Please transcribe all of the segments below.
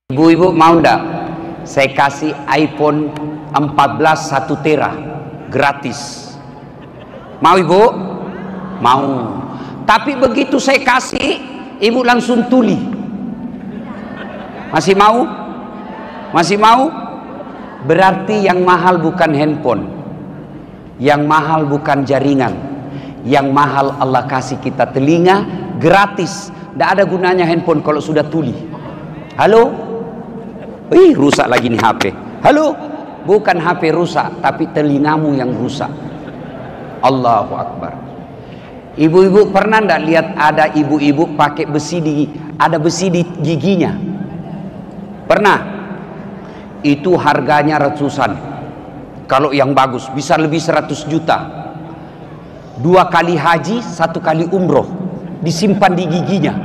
Ibu-ibu mau ndak saya kasih iPhone 14 1 tera gratis? Mau ibu? Mau. Tapi begitu saya kasih, ibu langsung tuli. Masih mau? Masih mau? Berarti yang mahal bukan handphone, yang mahal bukan jaringan, yang mahal Allah kasih kita telinga gratis. Tidak ada gunanya handphone kalau sudah tuli. Halo? Wih, rusak lagi nih HP. Halo? Bukan HP rusak, tapi telingamu yang rusak. Allahu Akbar. Ibu-ibu pernah ndak lihat ada ibu-ibu pakai besi ada besi di giginya? Pernah? Itu harganya ratusan. Kalau yang bagus bisa lebih 100 juta. 2 kali haji, 1 kali umroh disimpan di giginya.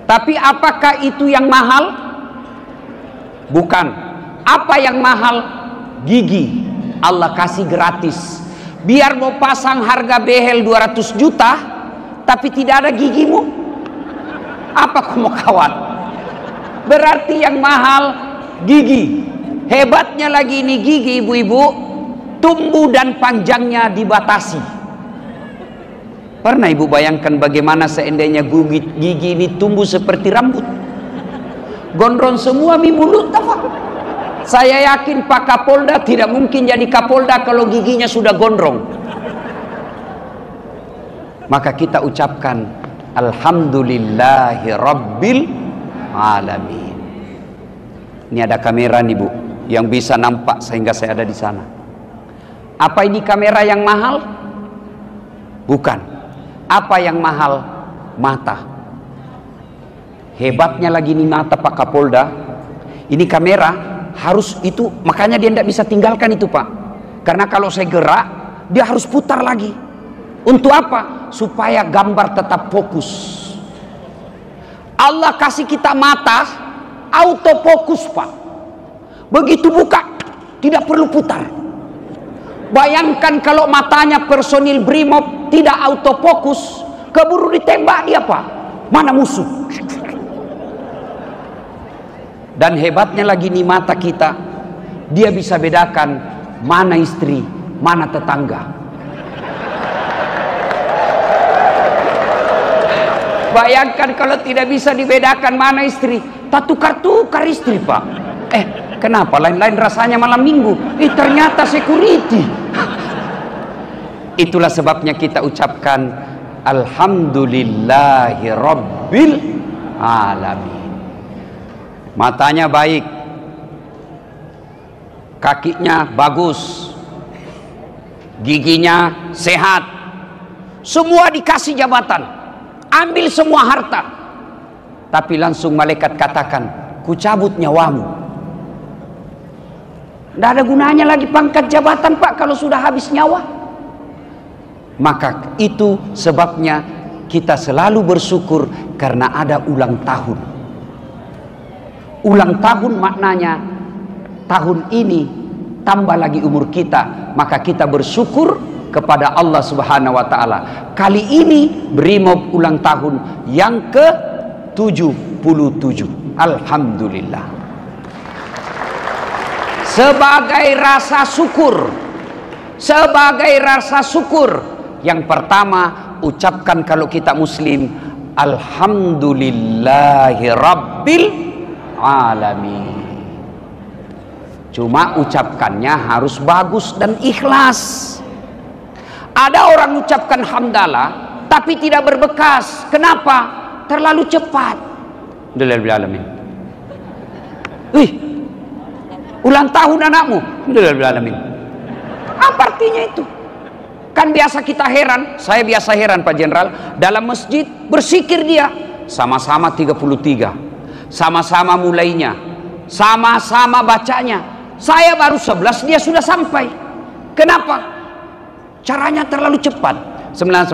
Tapi apakah itu yang mahal? Bukan. Apa yang mahal? Gigi. Allah kasih gratis. Biar mau pasang harga behel 200 juta tapi tidak ada gigimu, apa kamu kawan? Berarti yang mahal gigi. Hebatnya lagi ini gigi, ibu-ibu, tumbuh dan panjangnya dibatasi. Pernah ibu bayangkan bagaimana seandainya gigi ini tumbuh seperti rambut? Gondrong semua mi mulut. Saya yakin Pak Kapolda tidak mungkin jadi Kapolda kalau giginya sudah gondrong. Maka kita ucapkan Alhamdulillahi Rabbil Alamin. Ini ada kamera nih bu, yang bisa nampak sehingga saya ada di sana. Apa ini kamera yang mahal? Bukan. Apa yang mahal? Mata. Hebatnya lagi nih mata Pak Kapolda. Ini kamera harus itu, makanya dia tidak bisa tinggalkan itu Pak. Karena kalau saya gerak, dia harus putar lagi. Untuk apa? Supaya gambar tetap fokus. Allah kasih kita mata autofokus Pak. Begitu buka, tidak perlu putar. Bayangkan kalau matanya personil Brimob tidak autofokus, keburu ditembak dia Pak. Mana musuh? Dan hebatnya lagi nih mata kita, dia bisa bedakan mana istri, mana tetangga. Bayangkan kalau tidak bisa dibedakan mana istri, tak tukar-tukar istri Pak. Kenapa lain-lain rasanya malam minggu? Ternyata security. Itulah sebabnya kita ucapkan Alhamdulillahi Rabbil Alamin. Matanya baik, kakinya bagus, giginya sehat, semua dikasih jabatan, ambil semua harta. Tapi langsung malaikat katakan, ku cabut nyawamu. Tidak ada gunanya lagi pangkat jabatan Pak kalau sudah habis nyawa. Maka itu sebabnya kita selalu bersyukur karena ada ulang tahun. Ulang tahun maknanya tahun ini tambah lagi umur kita, maka kita bersyukur kepada Allah Subhanahu wa taala. Kali ini Brimob ulang tahun yang ke-77. Alhamdulillah. Sebagai rasa syukur, yang pertama ucapkan kalau kita muslim, Alhamdulillahi Rabbil Alamin. Cuma ucapkannya harus bagus dan ikhlas. Ada orang ucapkan hamdalah tapi tidak berbekas. Kenapa? Terlalu cepat. Alhamdulillah alamin. Ulang tahun anakmu. Alhamdulillah alamin. Apa artinya itu? Kan biasa kita heran, saya biasa heran Pak Jenderal, dalam masjid bersikir dia sama-sama 33. Sama-sama mulainya, sama-sama bacanya. Saya baru 11, dia sudah sampai. Kenapa? Caranya terlalu cepat. 9.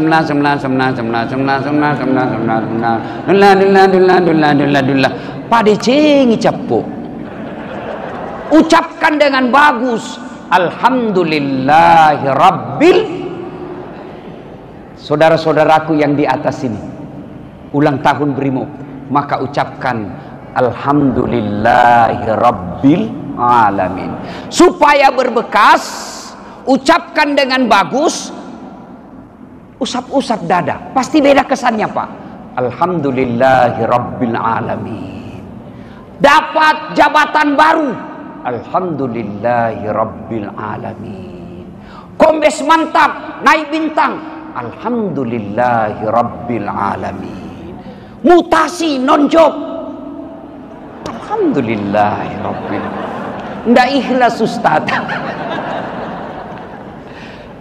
Pade cengi capo. Ucapkan dengan bagus. Alhamdulillahi Rabbil Saudara-saudaraku yang di atas ini ulang tahun Brimob, maka ucapkan Alhamdulillahirabbil alamin. Supaya berbekas, ucapkan dengan bagus, usap-usap dada, pasti beda kesannya Pak. Alhamdulillahirabbil alamin. Dapat jabatan baru, Alhamdulillahirabbil alamin. Kombes mantap, naik bintang, Alhamdulillahirabbil alamin. Mutasi non-job, Alhamdulillahirabbil alamin. Nggak ikhlas Ustaz.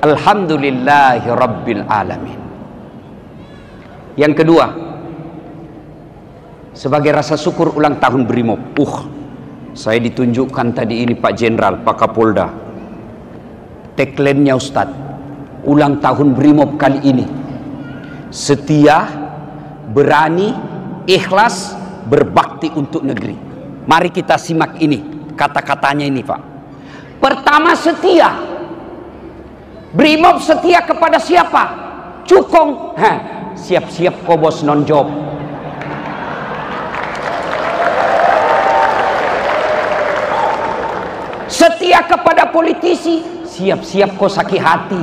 Alhamdulillahirabbil alamin. Yang kedua, sebagai rasa syukur ulang tahun Brimob, saya ditunjukkan tadi ini Pak Jenderal, Pak Kapolda, tagline-nya Ustaz, ulang tahun Brimob kali ini, setia, berani, ikhlas, berbakti untuk negeri. Mari kita simak ini, kata-katanya ini Pak. Pertama, setia. Brimob setia kepada siapa? Cukong. Siap-siap kobos non-job. Setia kepada politisi, siap-siap kau sakit hati.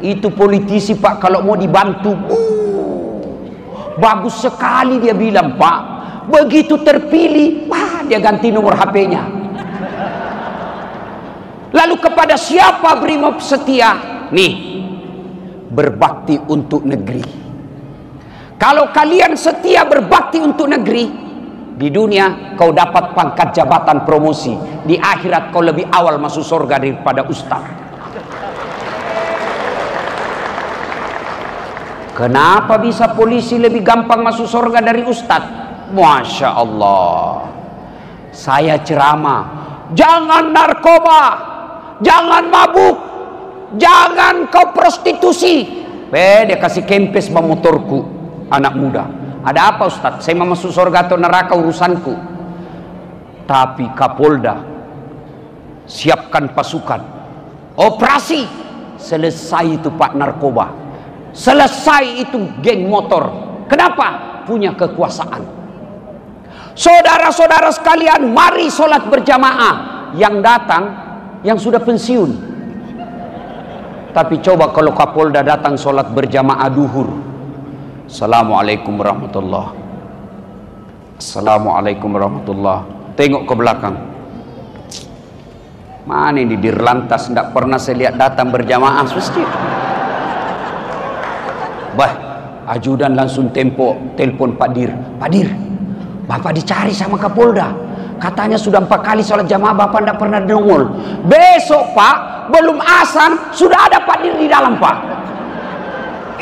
Itu politisi Pak, kalau mau dibantu, bagus sekali dia bilang Pak. Begitu terpilih, dia ganti nomor HP-nya. Lalu kepada siapa Brimob setia? Nih, berbakti untuk negeri. Kalau kalian setia berbakti untuk negeri, di dunia kau dapat pangkat jabatan promosi, di akhirat kau lebih awal masuk surga daripada ustaz. Kenapa bisa polisi lebih gampang masuk surga dari ustaz? Masya Allah. Saya ceramah, jangan narkoba, jangan mabuk, jangan kau prostitusi. Dia kasih kempes motorku. Anak muda, ada apa Ustaz? Saya mau masuk surga atau neraka urusanku. Tapi Kapolda siapkan pasukan, operasi, selesai itu Pak narkoba, selesai itu geng motor. Kenapa? Punya kekuasaan. Saudara-saudara sekalian, mari sholat berjamaah. Yang datang yang sudah pensiun. Tapi coba kalau Kapolda datang sholat berjamaah duhur, Assalamualaikum warahmatullah, Assalamualaikum warahmatullah. Tengok ke belakang, mana ini Dirlantas, tidak pernah saya lihat datang berjamaah masjid. Ajudan langsung telepon Pak Dir, Bapak dicari sama Kapolda, katanya sudah 4 kali sholat jamaah Bapak tidak pernah nongol. Besok Pak, belum azan sudah ada Pak Dir di dalam Pak.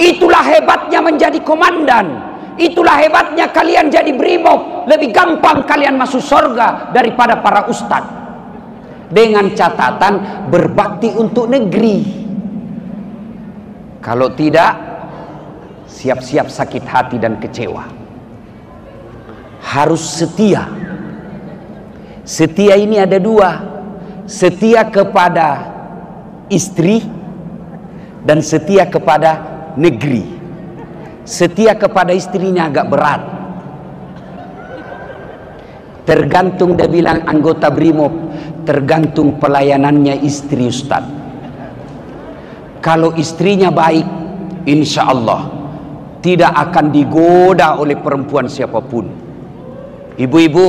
Itulah hebatnya menjadi komandan. Itulah hebatnya kalian jadi Brimob. Lebih gampang kalian masuk surga daripada para ustadz. Dengan catatan berbakti untuk negeri. Kalau tidak, siap-siap sakit hati dan kecewa. Harus setia. Setia ini ada 2. Setia kepada istri dan setia kepada negeri. Setia kepada istrinya agak berat, tergantung, dia bilang anggota Brimob, tergantung pelayanannya istri Ustaz. Kalau istrinya baik, insya Allah tidak akan digoda oleh perempuan siapapun. Ibu-ibu,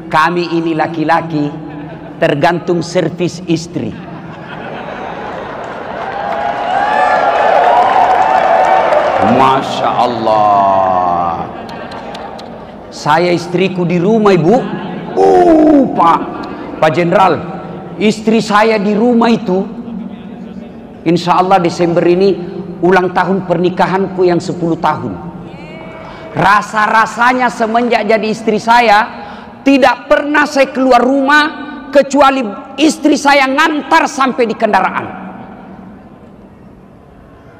kami ini laki-laki tergantung servis istri. Masya Allah. Saya istriku di rumah Ibu. Pak Jenderal, istri saya di rumah itu, insya Allah Desember ini ulang tahun pernikahanku yang 10 tahun. Rasa-rasanya semenjak jadi istri saya, tidak pernah saya keluar rumah kecuali istri saya ngantar sampai di kendaraan.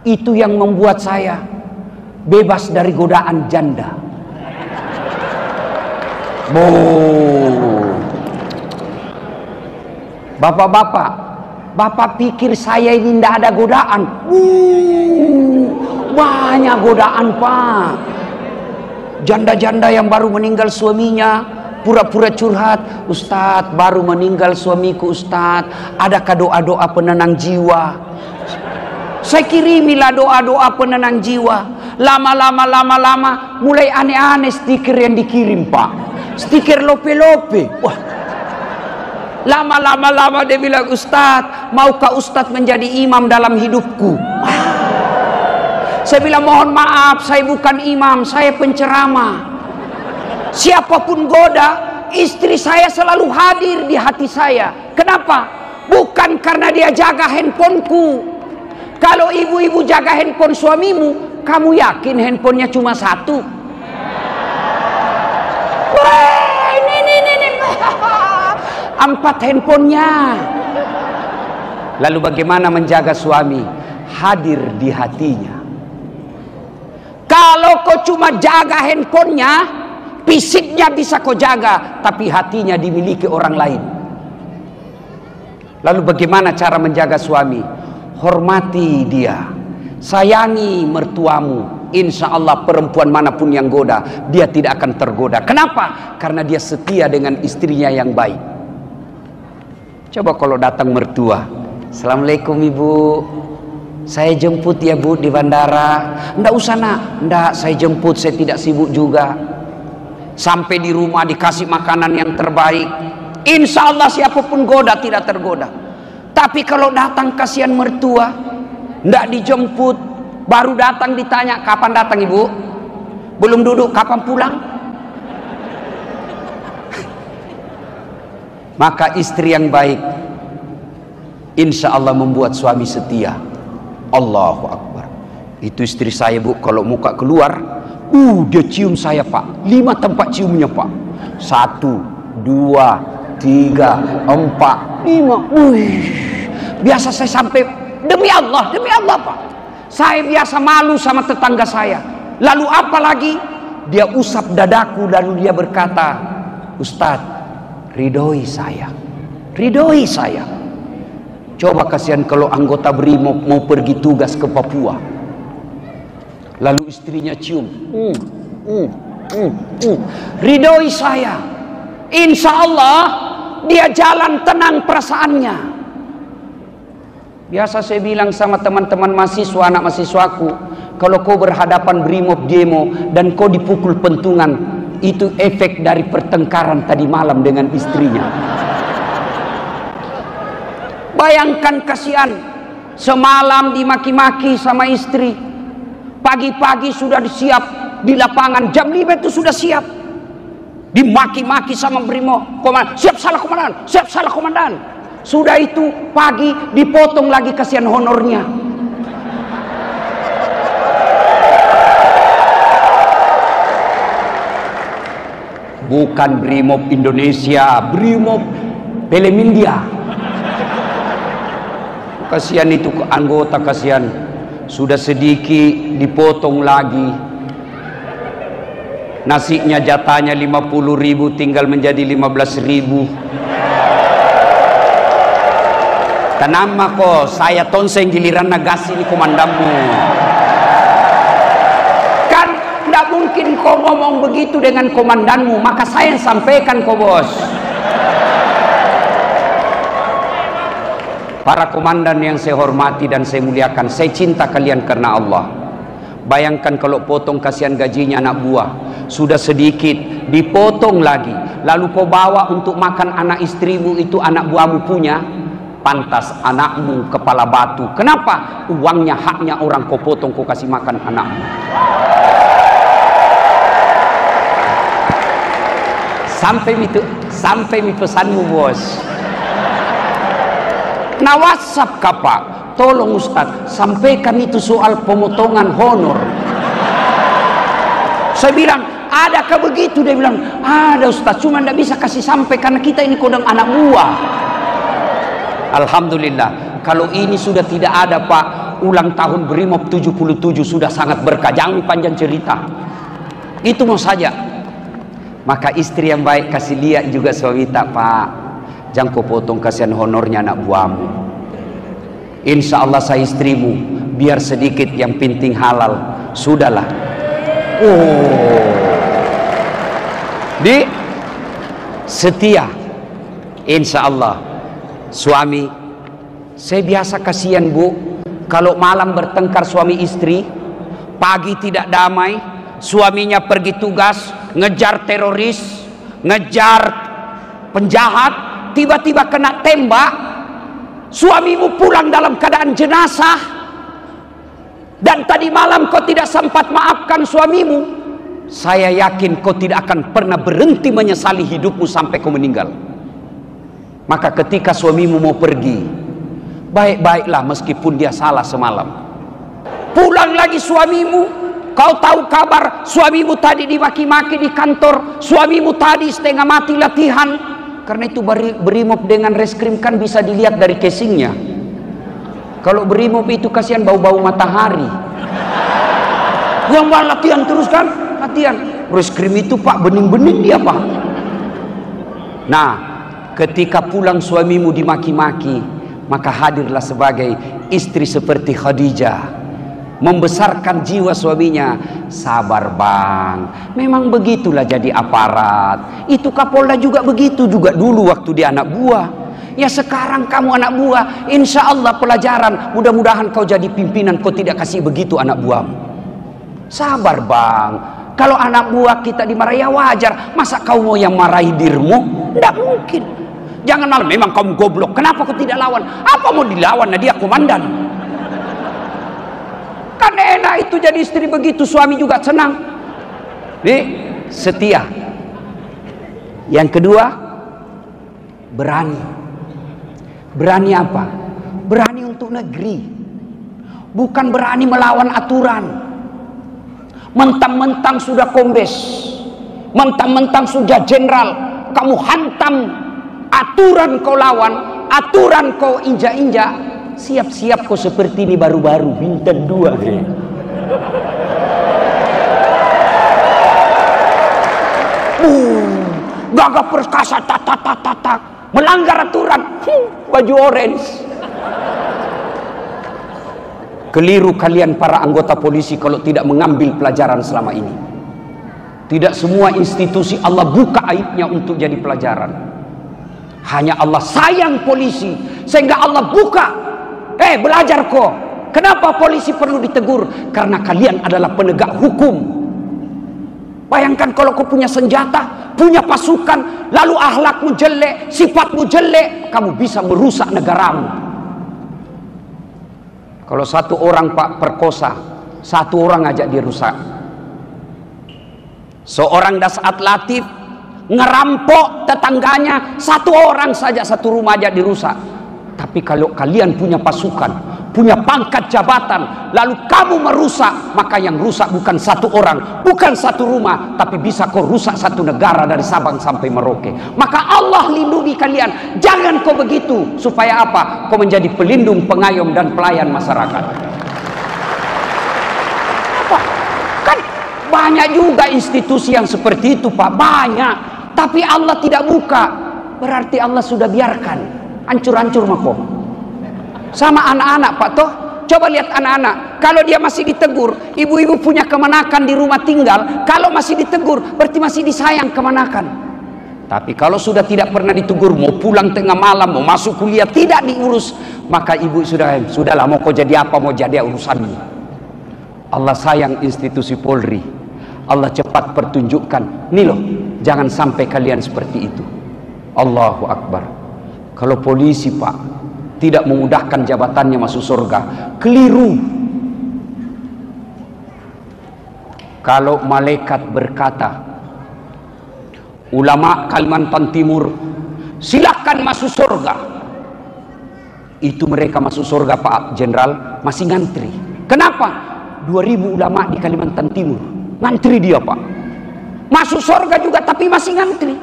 Itu yang membuat saya bebas dari godaan janda. Bapak-bapak, Bapak pikir saya ini tidak ada godaan? Banyak godaan, Pak. Janda-janda yang baru meninggal suaminya pura-pura curhat, Ustadz baru meninggal suamiku Ustadz, adakah doa-doa penenang jiwa? Saya kirimilah doa-doa penenang jiwa. Lama-lama mulai aneh-aneh stiker yang dikirim, Pak. Stiker lope-lope. Wah. Lama dia bilang, Ustadz, maukah Ustadz menjadi imam dalam hidupku? Saya bilang, mohon maaf, saya bukan imam, saya penceramah. Siapapun goda, istri saya selalu hadir di hati saya. Kenapa? Bukan karena dia jaga handphoneku. Kalau ibu-ibu jaga handphone suamimu, kamu yakin handphonenya cuma satu? Wah, ini. 4 handphonenya. Lalu bagaimana menjaga suami? Hadir di hatinya. Kalau kau cuma jaga handphonenya, fisiknya bisa kau jaga, tapi hatinya dimiliki orang lain. Lalu bagaimana cara menjaga suami? Hormati dia, sayangi mertuamu. Insya Allah perempuan manapun yang goda, dia tidak akan tergoda. Kenapa? Karena dia setia dengan istrinya yang baik. Coba kalau datang mertua, Assalamualaikum ibu, saya jemput ya bu di bandara. Nggak usah nak, nggak, saya jemput, saya tidak sibuk juga. Sampai di rumah dikasih makanan yang terbaik, insya Allah siapapun goda tidak tergoda. Tapi kalau datang kasihan mertua, nggak dijemput, baru datang ditanya, kapan datang ibu? Belum duduk, kapan pulang? Maka istri yang baik insya Allah membuat suami setia. Allahu Akbar. Itu istri saya bu, kalau muka keluar, dia cium saya pak. 5 tempat ciumnya pak. 1, 2, 3, 4, 5. Biasa saya sampai demi Allah pak. Saya biasa malu sama tetangga saya. Lalu apalagi dia usap dadaku, lalu dia berkata, Ustadz, ridhoi saya. Coba kasihan kalau anggota BRIMOB mau pergi tugas ke Papua, lalu istrinya cium, ridhoi saya. Insya Allah dia jalan tenang perasaannya. Biasa saya bilang sama teman-teman mahasiswa, anak mahasiswaku, kalau kau berhadapan BRIMOB demo dan kau dipukul pentungan, itu efek dari pertengkaran tadi malam dengan istrinya. Bayangkan kasihan, semalam dimaki-maki sama istri, pagi-pagi sudah disiap di lapangan, jam 5 itu sudah siap, dimaki-maki sama BRIMOB, komandan, siap salah komandan. Sudah itu pagi dipotong lagi kasihan honornya. Bukan BRIMOB Indonesia, BRIMOB Pelemindia. Kasihan itu anggota, kasihan sudah sedikit dipotong lagi. Nasinya jatahnya 50.000 tinggal menjadi 15.000. Kenapa kok saya tonseng giliran nagasi ini komandanmu? Kan tidak mungkin kau ngomong begitu dengan komandanmu, maka saya yang sampaikan kok bos. Para komandan yang saya hormati dan saya muliakan, saya cinta kalian karena Allah. Bayangkan kalau potong kasihan gajinya anak buah, sudah sedikit dipotong lagi, lalu kau bawa untuk makan anak istrimu, itu anak buahmu punya, pantas anakmu kepala batu. Kenapa? Uangnya, haknya orang kau potong, kau kasih makan anakmu. Sampai pesanmu bos. Nah WhatsApp kapak, tolong Ustadz sampaikan itu soal pemotongan honor. Saya bilang, adakah begitu? Dia bilang, ada Ustadz, cuma tidak bisa kasih sampai karena kita ini kodang anak buah. Alhamdulillah, kalau ini sudah tidak ada Pak, ulang tahun BRIMOB 77 sudah sangat berkah, jangan panjang cerita. Itu mau saja. Maka istri yang baik kasih lihat juga suami tak, Pak, jangan kau potong kasihan honornya anak buahmu. Insya Allah saya istrimu, biar sedikit yang penting halal. Sudahlah. Oh, di setia. Insya Allah. Suami, saya biasa kasihan bu, kalau malam bertengkar suami istri, pagi tidak damai, suaminya pergi tugas, ngejar teroris, ngejar penjahat, tiba-tiba kena tembak, suamimu pulang dalam keadaan jenazah, dan tadi malam kau tidak sempat maafkan suamimu. Saya yakin kau tidak akan pernah berhenti menyesali hidupmu sampai kau meninggal. Maka ketika suamimu mau pergi, baik-baiklah meskipun dia salah semalam. Pulang lagi suamimu, kau tahu kabar suamimu tadi dimaki-maki di kantor, suamimu tadi setengah mati latihan. Karena itu Brimob dengan reskrim kan bisa dilihat dari casingnya. Kalau Brimob itu kasihan bau-bau matahari. Yang latihan terus kan, latihan. Reskrim itu pak bening-bening dia pak. Nah, ketika pulang suamimu dimaki-maki, maka hadirlah sebagai istri seperti Khadijah, membesarkan jiwa suaminya. Sabar bang, memang begitulah jadi aparat. Itu Kapolda juga begitu juga dulu waktu dia anak buah. Ya sekarang kamu anak buah, insya Allah pelajaran. Mudah-mudahan kau jadi pimpinan, kau tidak kasih begitu anak buahmu. Sabar bang, kalau anak buah kita dimarahi ya wajar. Masa kau mau yang marahi dirimu? Tidak mungkin. Jangan malah memang kamu goblok, kenapa kau tidak lawan? Apa mau dilawan? Nah, dia komandan. Kan enak itu jadi istri begitu, suami juga senang. Nih, setia. Yang kedua, berani. Berani apa? Berani untuk negeri. Bukan berani melawan aturan. Mentang-mentang sudah kombes, mentang-mentang sudah jenderal, kamu hantam aturan, kau lawan aturan, kau injak-injak. Siap-siap kau seperti ini baru-baru bintang 2 deh. Gagah perkasa, tak, melanggar aturan, baju orange. Keliru kalian para anggota polisi kalau tidak mengambil pelajaran selama ini. Tidak semua institusi Allah buka aibnya untuk jadi pelajaran. Hanya Allah sayang polisi sehingga Allah buka. Belajar kok. Kenapa polisi perlu ditegur? Karena kalian adalah penegak hukum. Bayangkan kalau kau punya senjata, punya pasukan, lalu akhlakmu jelek, sifatmu jelek, kamu bisa merusak negaramu. Kalau satu orang pak perkosa, satu orang ajak dia rusak. Seorang Dasat Latif ngerampok tetangganya, satu orang saja, satu rumah aja dirusak. Tapi kalau kalian punya pasukan, punya pangkat jabatan, lalu kamu merusak, maka yang rusak bukan satu orang, bukan satu rumah, tapi bisa kau rusak satu negara dari Sabang sampai Merauke. Maka Allah lindungi kalian. Jangan kau begitu. Supaya apa? Kau menjadi pelindung, pengayom dan pelayan masyarakat. Apa? Kan banyak juga institusi yang seperti itu pak, banyak. Tapi Allah tidak buka. Berarti Allah sudah biarkan hancur-hancur mako. Sama anak-anak pak toh, coba lihat anak-anak, kalau dia masih ditegur, ibu-ibu punya kemenakan di rumah tinggal, kalau masih ditegur berarti masih disayang kemenakan. Tapi kalau sudah tidak pernah ditegur, mau pulang tengah malam, mau masuk kuliah tidak diurus, maka ibu sudahlah, mau kau jadi apa, mau jadi urusanmu. Allah sayang institusi Polri. Allah cepat pertunjukkan, nih loh, jangan sampai kalian seperti itu. Allahu Akbar. Kalau polisi pak tidak memudahkan jabatannya masuk surga, keliru. Kalau malaikat berkata, ulama Kalimantan Timur silakan masuk surga, itu mereka masuk surga pak jenderal masih ngantri. Kenapa? 2000 ulama di Kalimantan Timur ngantri dia pak, masuk surga juga tapi masih ngantri.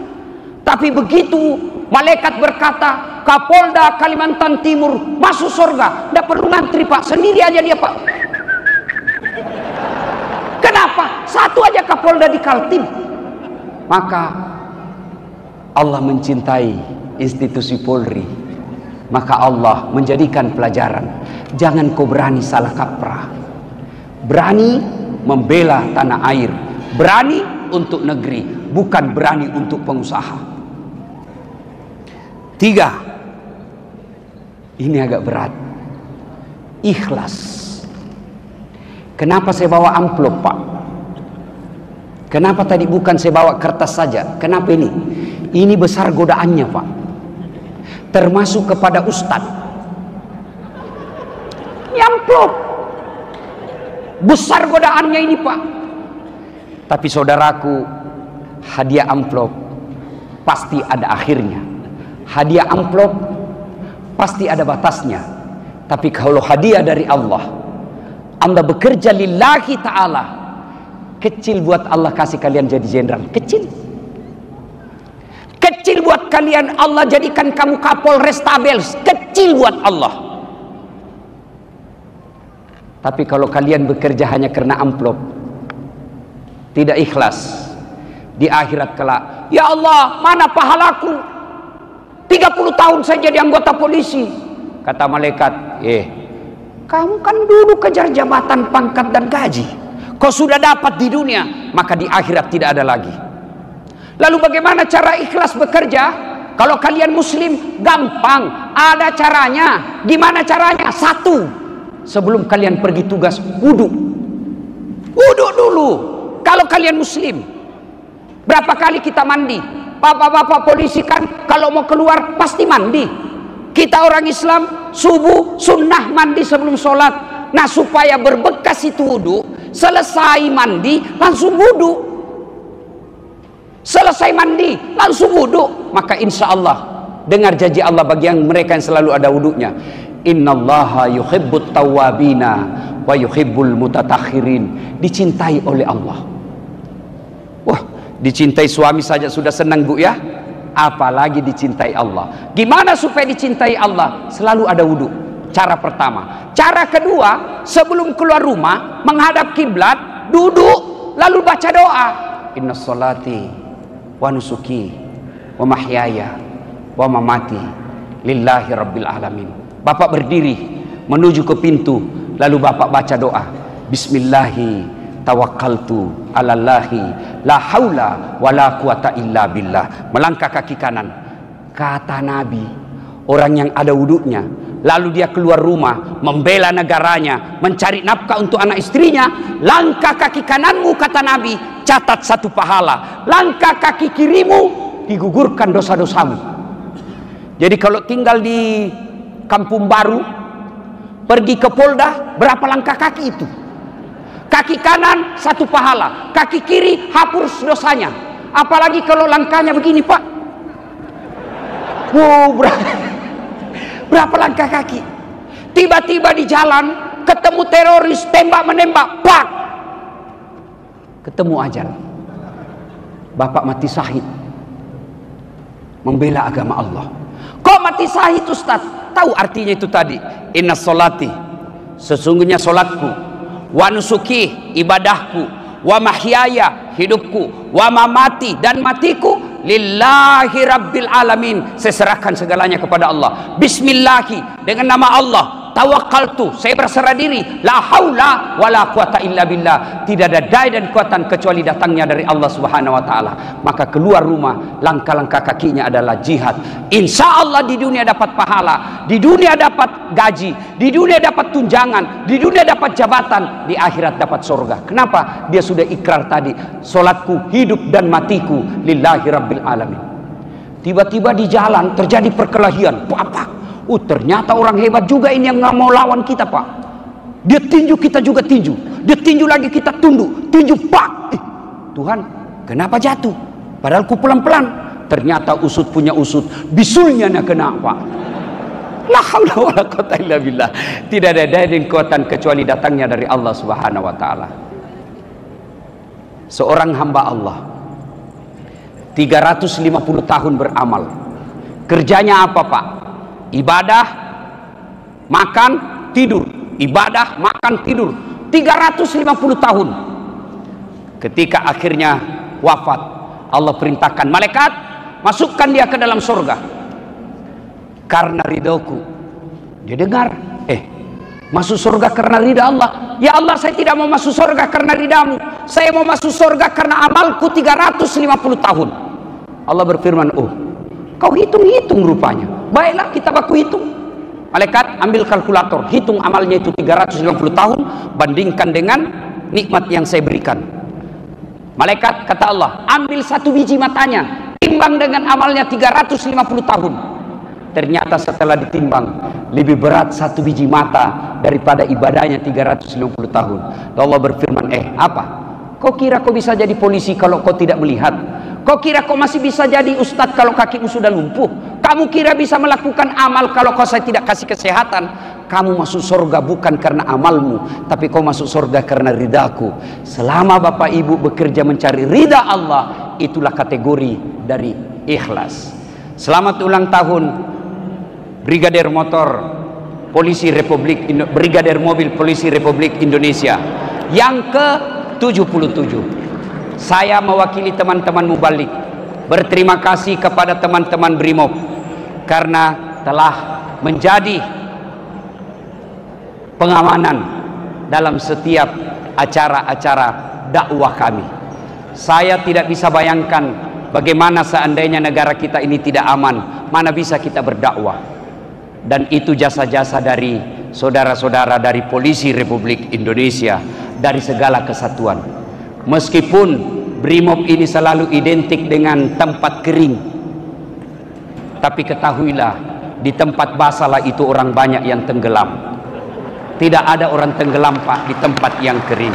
Tapi begitu malaikat berkata Kapolda Kalimantan Timur masuk surga, tidak perlu ngantri pak, sendiri aja dia pak. Kenapa? Satu aja Kapolda di Kaltim. Maka Allah mencintai institusi Polri. Maka Allah menjadikan pelajaran, jangan kau berani salah kaprah, berani membela tanah air, berani untuk negeri, bukan berani untuk pengusaha. 3, ini agak berat, ikhlas. Kenapa saya bawa amplop, Pak? Kenapa tadi bukan saya bawa kertas saja? Kenapa ini? Ini besar godaannya, Pak. Termasuk kepada ustadz. Ini amplop. Besar godaannya ini, Pak. Tapi saudaraku, hadiah amplop pasti ada akhirnya. Hadiah amplop pasti ada batasnya. Tapi kalau hadiah dari Allah, Anda bekerja lillahi ta'ala, kecil buat Allah kasih kalian jadi jenderal, kecil. Kecil buat kalian Allah jadikan kamu Kapolres Tabel, kecil buat Allah. Tapi kalau kalian bekerja hanya karena amplop, tidak ikhlas, di akhirat kelak, ya Allah, mana pahalaku? 30 tahun saya jadi anggota polisi. Kata malaikat, kamu kan dulu kejar jabatan, pangkat dan gaji. Kau sudah dapat di dunia, maka di akhirat tidak ada lagi. Lalu bagaimana cara ikhlas bekerja? Kalau kalian muslim, gampang, ada caranya. Gimana caranya? 1, sebelum kalian pergi tugas, wudhu. Wudhu dulu. Kalau kalian muslim, berapa kali kita mandi? Bapak-bapak polisi kan kalau mau keluar pasti mandi. Kita orang Islam, subuh sunnah mandi sebelum sholat. Nah, supaya berbekas itu wudhu, selesai mandi langsung wudhu, selesai mandi langsung wudhu, maka insya Allah dengar janji Allah bagi yang mereka yang selalu ada wudhunya, innallaha yuhibbut tawwabina wa yuhibbul mutatahhirin. Dicintai oleh Allah. Wah, dicintai suami saja sudah senang, Bu, ya, apalagi dicintai Allah. Gimana supaya dicintai Allah? Selalu ada wudhu. Cara pertama. Cara kedua, sebelum keluar rumah menghadap kiblat, duduk lalu baca doa. Inna sholati wa nusuki wa mahyaya wa mamati lillahi rabbil alamin. Bapak berdiri menuju ke pintu, lalu Bapak baca doa. Bismillahi tawakkaltu alallahi la haula wa la quwata illa billah. Melangkah kaki kanan. Kata Nabi, orang yang ada wudhunya, lalu dia keluar rumah, membela negaranya, mencari nafkah untuk anak istrinya, langkah kaki kananmu, kata Nabi, catat 1 pahala. Langkah kaki kirimu, digugurkan dosa-dosamu. Jadi kalau tinggal di Kampung Baru, pergi ke Polda, berapa langkah kaki itu? Kaki kanan 1 pahala, kaki kiri hapus dosanya. Apalagi kalau langkahnya begini, Pak. Wow, berapa langkah kaki? Tiba-tiba di jalan ketemu teroris, tembak menembak, pak, ketemu ajal, Bapak mati syahid membela agama Allah. Kok mati syahid, Ustaz? Tahu artinya itu tadi, inna sholati, sesungguhnya solatku, wa nusuki, ibadahku, wa mahyaya, hidupku, wa mamati, dan matiku, lillahi rabbil alamin, saya serahkan segalanya kepada Allah. Bismillahi, dengan nama Allah. Tawakkaltu, saya berserah diri. La haula wala quwata illa billah, tidak ada daya dan kekuatan kecuali datangnya dari Allah Subhanahu wa taala. Maka keluar rumah, langkah-langkah kakinya adalah jihad. Insya Allah di dunia dapat pahala, di dunia dapat gaji, di dunia dapat tunjangan, di dunia dapat jabatan, di akhirat dapat surga. Kenapa? Dia sudah ikrar tadi, solatku, hidup dan matiku lillahi rabbil alamin. Tiba-tiba di jalan terjadi perkelahian, pak. Ternyata orang hebat juga ini yang nggak mau lawan kita, Pak. Dia tinju, kita juga tinju. Dia tinju lagi, kita tunduk. Tinju, pak. Tuhan, kenapa jatuh? Padahal ku pelan-pelan. Ternyata usut punya usut, bisulnya nak kena, Pak. La haula wala quwata illa billah. Tidak ada daya dan kekuatan kecuali datangnya dari Allah Subhanahu wa taala. Seorang hamba Allah 350 tahun beramal. Kerjanya apa, Pak? Ibadah, makan, tidur. Ibadah, makan, tidur. 350 tahun. Ketika akhirnya wafat, Allah perintahkan malaikat, masukkan dia ke dalam surga. karena ridhoku. Dia dengar, masuk surga karena ridha Allah. Ya Allah, saya tidak mau masuk surga karena ridhamu. Saya mau masuk surga karena amalku 350 tahun. Allah berfirman, oh, kau hitung-hitung rupanya. Baiklah, kita baku hitung. Malaikat ambil kalkulator, hitung amalnya itu 350 tahun, bandingkan dengan nikmat yang saya berikan. Malaikat kata Allah, ambil satu biji matanya, timbang dengan amalnya 350 tahun. Ternyata setelah ditimbang, lebih berat satu biji mata daripada ibadahnya 350 tahun. Allah berfirman, apa? Kau kira kau bisa jadi polisi kalau kau tidak melihat? Kau kira kau masih bisa jadi ustadz kalau kakimu sudah lumpuh? Kamu kira bisa melakukan amal kalau kau saya tidak kasih kesehatan? Kamu masuk surga bukan karena amalmu, tapi kau masuk surga karena ridaku. Selama bapak ibu bekerja mencari ridha Allah, itulah kategori dari ikhlas. Selamat ulang tahun Brigadir Mobil Polisi Republik Indonesia yang ke-77. Saya mewakili teman-teman Mubalik berterima kasih kepada teman-teman Brimob karena telah menjadi pengamanan dalam setiap acara-acara dakwah kami. Saya tidak bisa bayangkan bagaimana seandainya negara kita ini tidak aman, mana bisa kita berdakwah. Dan itu jasa-jasa dari saudara-saudara dari Polisi Republik Indonesia, dari segala kesatuan. Meskipun Brimob ini selalu identik dengan tempat kering, tapi ketahuilah, di tempat basah itu orang banyak yang tenggelam. Tidak ada orang tenggelam, Pak, di tempat yang kering.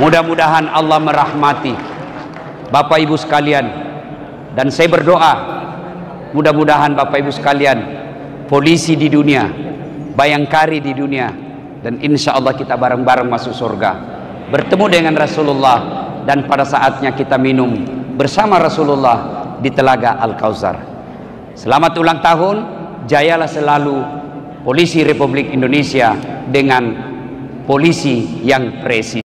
Mudah-mudahan Allah merahmati Bapak Ibu sekalian, dan saya berdoa mudah-mudahan Bapak Ibu sekalian, polisi di dunia, bayangkari di dunia, dan insya Allah kita bareng-bareng masuk surga, bertemu dengan Rasulullah, dan pada saatnya kita minum bersama Rasulullah di Telaga Al-Kautsar. Selamat ulang tahun, jayalah selalu Polisi Republik Indonesia dengan polisi yang presisi.